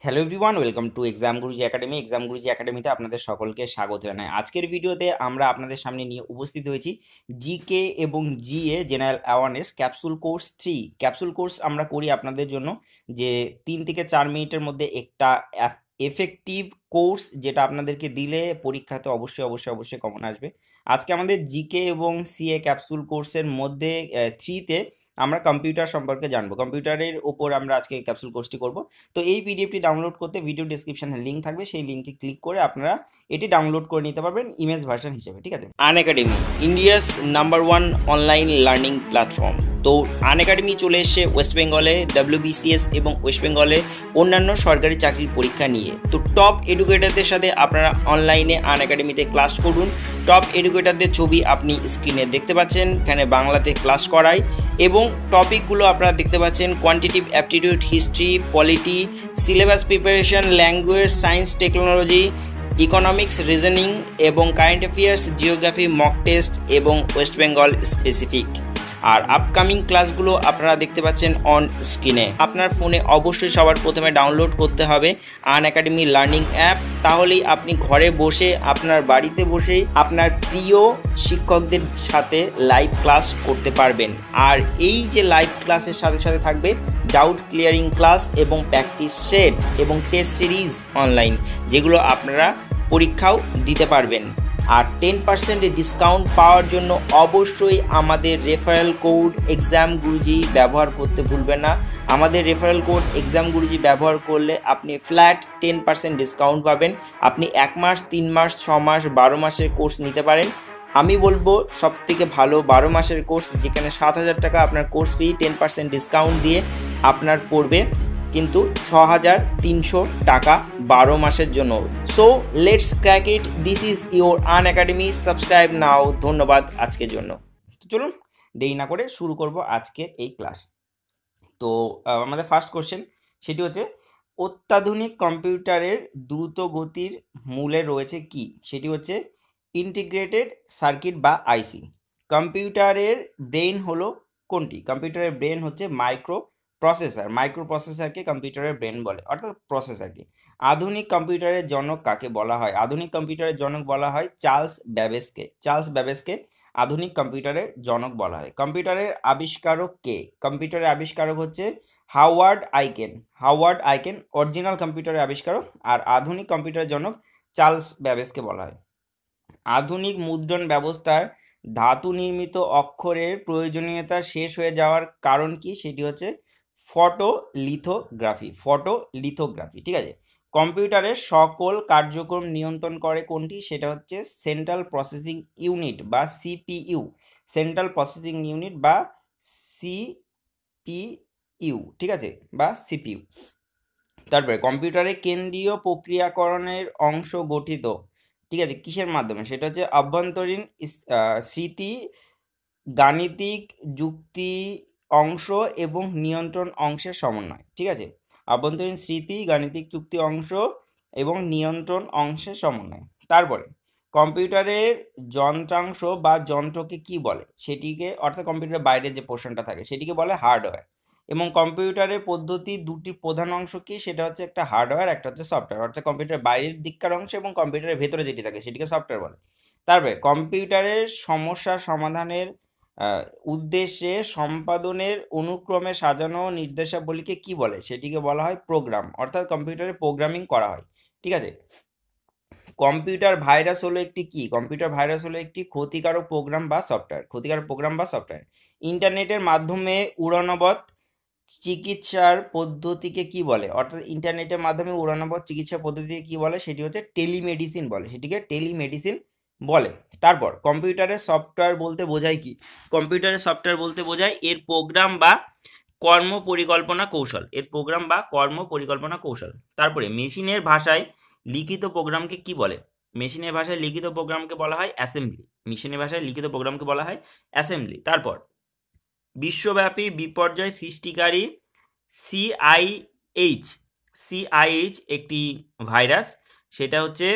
Hello everyone, welcome to exam Guruji academy. Exam Guruji একাডেমিতে আপনাদের সকলকে স্বাগত জানাই। আজকের ভিডিওতে আমরা আপনাদের সামনে নিয়ে উপস্থিত হয়েছি জিকে এবং GA general awareness capsule course 3। Capsule course আমরা করি আপনাদের জন্য, যে 3 থেকে 4 মিনিটের মধ্যে একটা এফেক্টিভ কোর্স, যেটা আপনাদেরকে দিলে পরীক্ষাতে অবশ্যই অবশ্যই অবশ্যই কমন আসবে। আজকে আমাদের জিকে এবং সিএ ক্যাপসুল কোর্সের মধ্যে 3তে আমরা কম্পিউটার সম্পর্কে জানবো। কম্পিউটারের ওপর আমরা আজকে ক্যাপসুল কোর্সটি করব। তো এই পিডিএফটি ডাউনলোড করতে ভিডিও ডেসক্রিপশনে লিঙ্ক থাকবে, সেই লিঙ্কে ক্লিক করে আপনারা এটি ডাউনলোড করে নিতে পারবেন ইমেজ ভার্সন হিসেবে, ঠিক আছে। Unacademy, India's number 1 online learning platform. তো আনএকাডেমি চলে এসে ওয়েস্ট বেঙ্গলে WBCS এবং ওয়েস্ট বেঙ্গলে অন্যান্য সরকারি চাকরির পরীক্ষা নিয়ে। তো টপ এডুকেটারদের সাথে আপনারা অনলাইনে আনএকাডেমিতে ক্লাস করুন। টপ এডুকেটারদের ছবি আপনি স্ক্রিনে দেখতে পাচ্ছেন, এখানে বাংলাতে ক্লাস করায় এবং টপিকগুলো আপনারা দেখতে পাচ্ছেন: quantitative aptitude, history, polity, syllabus preparation, language, science, technology, economics, reasoning এবং current affairs, geography, mock test এবং ওয়েস্ট বেঙ্গল স্পেসিফিক। আর আপকামিং ক্লাসগুলো আপনারা দেখতে পাচ্ছেন অন স্ক্রিনে। আপনার ফোনে অবশ্যই সবার প্রথমে ডাউনলোড করতে হবে আনএকাডেমি লার্নিং অ্যাপ, তাহলেই আপনি ঘরে বসে আপনার বাড়িতে বসেই আপনার প্রিয় শিক্ষকদের সাথে লাইভ ক্লাস করতে পারবেন। আর এই যে লাইভ ক্লাসের সাথে সাথে থাকবে ডাউট ক্লিয়ারিং ক্লাস এবং প্র্যাকটিস সেট এবং টেস্ট সিরিজ অনলাইন, যেগুলো আপনারা পরীক্ষাও দিতে পারবেন। আর 10% ডিসকাউন্ট পাওয়ার জন্য অবশ্যই আমাদের রেফারেল কোড এক্সাম গুরুজি ব্যবহার করতে ভুলবেন না। আমাদের রেফারেল কোড এক্সাম গুরুজি ব্যবহার করলে আপনি ফ্ল্যাট 10% ডিসকাউন্ট পাবেন। আপনি 1 মাস, 3 মাস, 6 মাস, 12 মাসের কোর্স নিতে পারেন। আমি বলবো সব থেকে ভালো 12 মাসের কোর্স, যেখানে 7,000 টাকা আপনার কোর্স ফি 10% ডিসকাউন্ট দিয়ে আপনার পড়বে কিন্তু 6,300 টাকা 12 মাসের জন্য। So let's crack it, this is your Unacademy, subscribe now. ধন্যবাদ আজকের জন্য। চলুন দেরি না করে শুরু করব আজকের এই ক্লাস। তো আমাদের ফার্স্ট কোশ্চেন, সেটি হচ্ছে অত্যাধুনিক কম্পিউটারের দ্রুত গতির মূলে রয়েছে কি? সেটি হচ্ছে ইন্টিগ্রেটেড সার্কিট বা আইসি। কম্পিউটারের ব্রেন হলো কোনটি? কম্পিউটারের ব্রেন হচ্ছে মাইক্রো প্রসেসর। মাইক্রো প্রসেসরকে কম্পিউটারের ব্রেন বলে, অর্থাৎ প্রসেসরকে। আধুনিক কম্পিউটারের জনক কাকে বলা হয়? আধুনিক কম্পিউটারের জনক বলা হয় চার্লস ব্যাবেজকে। চার্লস ব্যাবেজকে আধুনিক কম্পিউটারের জনক বলা হয়। কম্পিউটারের আবিষ্কারক কে? কম্পিউটারের আবিষ্কারক হচ্ছে Howard icon. Howard icon original কম্পিউটারের আবিষ্কারক, আর আধুনিক কম্পিউটারের জনক চার্লস ব্যাবেজকে বলা হয়। আধুনিক মুদ্রণ ব্যবস্থার ধাতু নির্মিত অক্ষরের প্রয়োজনীয়তা শেষ হয়ে যাওয়ার কারণ কি? সেটি হচ্ছে ফটোলিথোগ্রাফি। ফটোলিথোগ্রাফি, ঠিক আছে। কম্পিউটারের সকল কার্যক্রম নিয়ন্ত্রণ করে কোনটি? সেটা হচ্ছে সেন্ট্রাল প্রসেসিং ইউনিট বা সিপিইউ। সেন্ট্রাল প্রসেসিং ইউনিট বা সিপিইউ, ঠিক আছে, বা সিপিইউ। তারপরে কম্পিউটারের কেন্দ্রীয় প্রক্রিয়াকরণের অংশ গঠিত, ঠিক আছে, কিসের মাধ্যমে? সেটা হচ্ছে অভ্যন্তরীণ স্মৃতি, গাণিতিক যুক্তি অংশ এবং নিয়ন্ত্রণ অংশের সমন্বয়, ঠিক আছে। অভ্যন্তরীণ স্মৃতি, গাণিতিক যুক্তি অংশ এবং নিয়ন্ত্রণ অংশের সমন্বয়। তারপরে কম্পিউটারের যন্ত্রাংশ বা যন্ত্রকে কি বলে? সেটিকে, অর্থাৎ কম্পিউটারের বাইরে যে পোর্শনটা থাকে সেটিকে বলে হার্ডওয়্যার। এবং কম্পিউটারের পদ্ধতি দুটি প্রধান অংশ কি? সেটা হচ্ছে একটা হার্ডওয়্যার, একটা হচ্ছে সফটওয়্যার। অর্থাৎ কম্পিউটারের বাইরের দিককার অংশ এবং কম্পিউটারের ভেতরে যেটি থাকে সেটিকে সফটওয়্যার বলে। তারপরে কম্পিউটারের সমস্যা সমাধানের উদ্দেশ্যে সম্পাদনের অনুক্রমে সাজানো নির্দেশাবলীকে কি বলে? সেটিকে বলা হয় প্রোগ্রাম, অর্থাৎ কম্পিউটারে প্রোগ্রামিং করা হয়, ঠিক আছে। কম্পিউটার ভাইরাস হলো একটি কি? কম্পিউটার ভাইরাস হলো একটি ক্ষতিকারক প্রোগ্রাম বা সফটওয়্যার। ক্ষতিকারক প্রোগ্রাম বা সফটওয়্যার। ইন্টারনেটের মাধ্যমে উড়ানবৎ চিকিৎসার পদ্ধতিকে কি বলে? অর্থাৎ ইন্টারনেটের মাধ্যমে উড়ানবৎ চিকিৎসা পদ্ধতিকে কি বলে? সেটি হচ্ছে টেলিমেডিসিন বলে, সেটিকে টেলিমেডিসিন বলে। তারপর কম্পিউটারের সফটওয়্যার বলতে বোঝায় কি? কম্পিউটারের সফটওয়্যার বলতে বোঝায় এর প্রোগ্রাম বা কর্ম পরিকল্পনা কৌশল। এর প্রোগ্রাম বা কর্ম পরিকল্পনা কৌশল। তারপরে মেশিনের ভাষায় লিখিত প্রোগ্রামকে কি বলে? মেশিনের ভাষায় লিখিত প্রোগ্রামকে বলা হয় অ্যাসেম্বলি। মেশিনের ভাষায় লিখিত প্রোগ্রামকে বলা হয় অ্যাসেম্বলি। তারপর বিশ্বব্যাপী বিপর্যয় সৃষ্টিকারী সিআইএইচ একটি ভাইরাস। সেটা হচ্ছে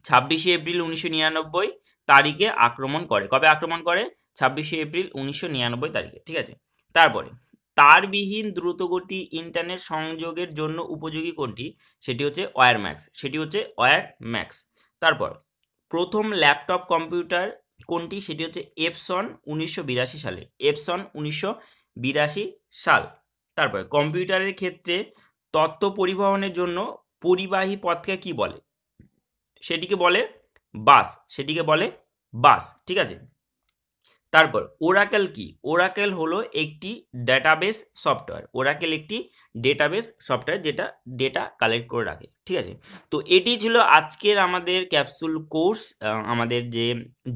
26শে এপ্রিল 1999 তারিখে আক্রমণ করে। কবে আক্রমণ করে? 26শে এপ্রিল 1999 তারিখে, ঠিক আছে। তারপরে তারবিহীন দ্রুতগতি ইন্টারনেট সংযোগের জন্য উপযোগী কোনটি? সেটি হচ্ছে ওয়্যার ম্যাক্স। তারপর প্রথম ল্যাপটপ কম্পিউটার কোনটি? সেটি হচ্ছে এপসন 1982 সালে, এপসন 1982 সাল। তারপর কম্পিউটারের ক্ষেত্রে তথ্য পরিবহনের জন্য পরিবাহী পথকে কি বলে? সেটিকে বলে বাস। ঠিক আছে। তারপর ওরাকেল কি? ওরাকেল হলো একটি ডেটাবেস সফটওয়্যার যেটা ডেটা কালেক্ট করে রাখে। ঠিক আছে। তো এটি ছিল আজকের আমাদের ক্যাপসুল কোর্স, আমাদের যে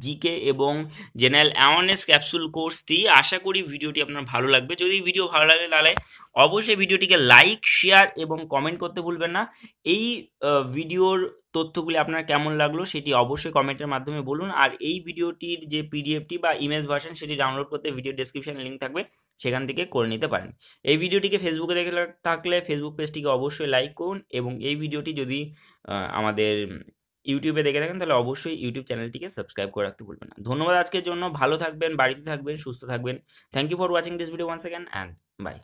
জিকে এবং জেনারেল অ্যাওয়ারনেস ক্যাপসুল কোর্স 3। আশা করি ভিডিওটি আপনার ভালো লাগবে। যদি ভিডিও ভালো লাগে তাহলে অবশ্যই ভিডিওটিকে লাইক, শেয়ার এবং কমেন্ট করতে ভুলবেন না। এই ভিডিওর তথ্যগুলি আপনার কেমন লাগলো সেটি অবশ্যই কমেন্টের মাধ্যমে বলুন। আর এই ভিডিওটির যে পিডিএফটি বা ইমেজ ভার্সন সেটি ডাউনলোড করতে ভিডিও ডেসক্রিপশনে লিঙ্ক থাকবে, সেখান থেকে করে নিতে পারেন। এই ভিডিওটিকে ফেসবুকে দেখে থাকলে ফেসবুক পেজটিকে অবশ্যই লাইক করুন, এবং এই ভিডিওটি যদি আমাদের ইউটিউবে দেখে থাকেন তাহলে অবশ্যই ইউটিউব চ্যানেলটিকে সাবস্ক্রাইব করে রাখতে ভুলবেন না। ধন্যবাদ আজকের জন্য। ভালো থাকবেন, বাড়িতে থাকবেন, সুস্থ থাকবেন। Thank you for watching this video once again and by.